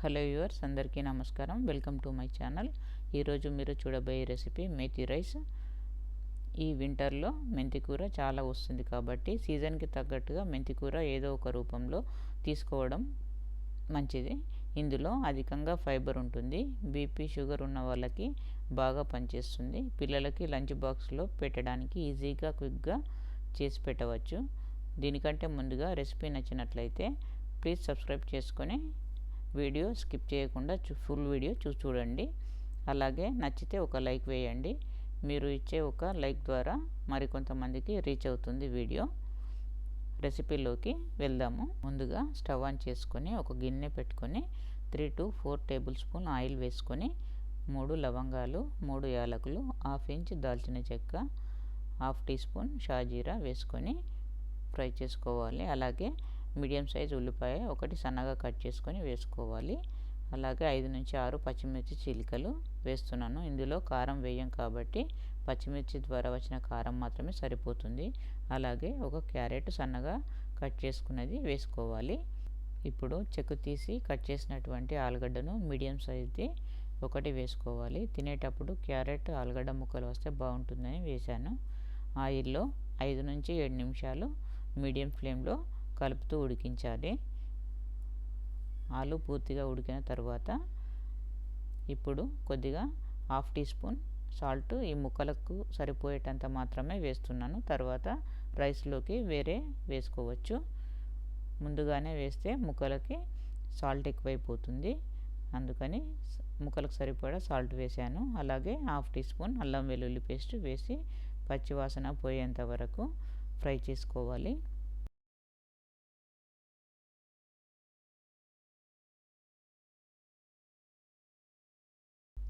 Hello viewers, అందరికీ నమస్కారం. Welcome to my channel. ఈరోజు మీరు చూడబోయే రెసిపీ మేథీ రైస్. ఈ వింటర్లో మెంతికూర చాలా వస్తుంది కాబట్టి సీజన్కి తగ్గట్టుగా మెంతికూర ఏదో ఒక రూపంలో తీసుకోవడం మంచిది. ఇందులో అధికంగా ఫైబర్ ఉంటుంది. బీపీ, షుగర్ ఉన్న వాళ్ళకి బాగా పనిచేస్తుంది. పిల్లలకి లంచ్ బాక్స్లో పెట్టడానికి ఈజీగా, క్విక్గా చేసి పెట్టవచ్చు. దీనికంటే ముందుగా రెసిపీ నచ్చినట్లయితే ప్లీజ్ సబ్స్క్రైబ్ చేసుకొని వీడియో స్కిప్ చేయకుండా ఫుల్ వీడియో చూడండి. అలాగే నచ్చితే ఒక లైక్ వేయండి. మీరు ఇచ్చే ఒక లైక్ ద్వారా మరికొంతమందికి రీచ్ అవుతుంది వీడియో. రెసిపీలోకి వెళ్దాము. ముందుగా స్టవ్ ఆన్ చేసుకొని ఒక గిన్నె పెట్టుకొని 3 to 4 టేబుల్ స్పూన్ ఆయిల్ వేసుకొని 3 లవంగాలు, 3 యాలకులు, 1/2 ఇంచ్ దాల్చిన చెక్క, 1/2 టీ స్పూన్ షాజీరా వేసుకొని ఫ్రై చేసుకోవాలి. అలాగే మీడియం సైజ్ ఉల్లిపాయ ఒకటి సన్నగా కట్ చేసుకొని వేసుకోవాలి. అలాగే 5 నుంచి 6 పచ్చిమిర్చి చీలికలు వేస్తున్నాను. ఇందులో కారం వేయం కాబట్టి పచ్చిమిర్చి ద్వారా వచ్చిన కారం మాత్రమే సరిపోతుంది. అలాగే ఒక క్యారెట్ సన్నగా కట్ చేసుకున్నది వేసుకోవాలి. ఇప్పుడు చెక్కు తీసి కట్ చేసినటువంటి ఆలుగడ్డను మీడియం సైజ్ది ఒకటి వేసుకోవాలి. తినేటప్పుడు క్యారెట్, ఆలుగడ్డ ముక్కలు వస్తే బాగుంటుందని వేశాను. ఆయిల్లో 5 నుంచి 7 నిమిషాలు మీడియం ఫ్లేమ్లో కలుపుతూ ఉడికించాలి. ఆలు పూర్తిగా ఉడికిన తర్వాత ఇప్పుడు కొద్దిగా 1/2 టీ స్పూన్ సాల్ట్ ఈ ముక్కలకు సరిపోయేటంత మాత్రమే వేస్తున్నాను. తర్వాత రైస్లోకి వేరే వేసుకోవచ్చు. ముందుగానే వేస్తే ముక్కలకి సాల్ట్ ఎక్కువైపోతుంది. అందుకని ముక్కలకు సరిపడా సాల్ట్ వేసాను. అలాగే 1/2 టీ స్పూన్ అల్లం వెల్లుల్లి పేస్ట్ వేసి పచ్చివాసన పోయేంత వరకు ఫ్రై చేసుకోవాలి.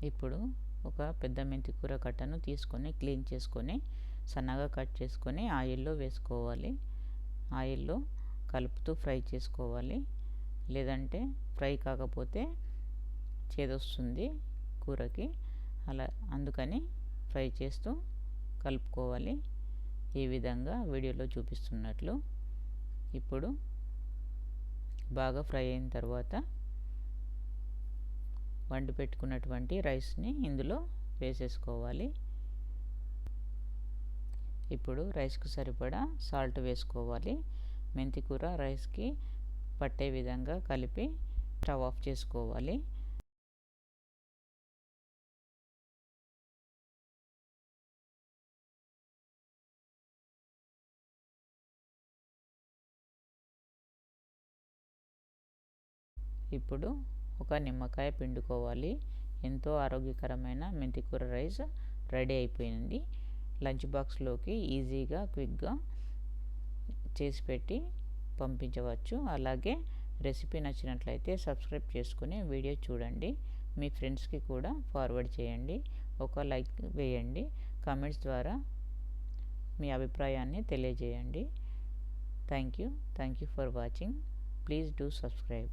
ఇప్పుడు ఒక పెద్ద మెంతికూర కట్టను తీసుకొని క్లీన్ చేసుకొని సన్నగా కట్ చేసుకొని ఆయిల్లో వేసుకోవాలి. ఆయిల్లో కలుపుతూ ఫ్రై చేసుకోవాలి. లేదంటే ఫ్రై కాకపోతే చేదొస్తుంది కూరకి. అందుకని ఫ్రై చేస్తూ కలుపుకోవాలి. ఈ విధంగా వీడియోలో చూపిస్తున్నట్లు. ఇప్పుడు బాగా ఫ్రై అయిన తర్వాత వండి పెట్టుకున్నటువంటి రైస్ని ఇందులో వేసేసుకోవాలి. ఇప్పుడు రైస్కు సరిపడా సాల్ట్ వేసుకోవాలి. మెంతికూర రైస్కి పట్టే విధంగా కలిపి స్టవ్ ఆఫ్ చేసుకోవాలి. ఇప్పుడు ఒక నిమ్మకాయ పిండుకోవాలి. ఎంతో ఆరోగ్యకరమైన మెంతికూర రైస్ రెడీ అయిపోయింది. లంచ్ బాక్స్లోకి ఈజీగా, క్విక్గా చేసి పెట్టి పంపించవచ్చు. అలాగే రెసిపీ నచ్చినట్లయితే సబ్స్క్రైబ్ చేసుకుని వీడియో చూడండి. మీ ఫ్రెండ్స్కి కూడా ఫార్వర్డ్ చేయండి. ఒక లైక్ వేయండి. కామెంట్స్ ద్వారా మీ అభిప్రాయాన్ని తెలియజేయండి. Thank you for watching. Please do subscribe.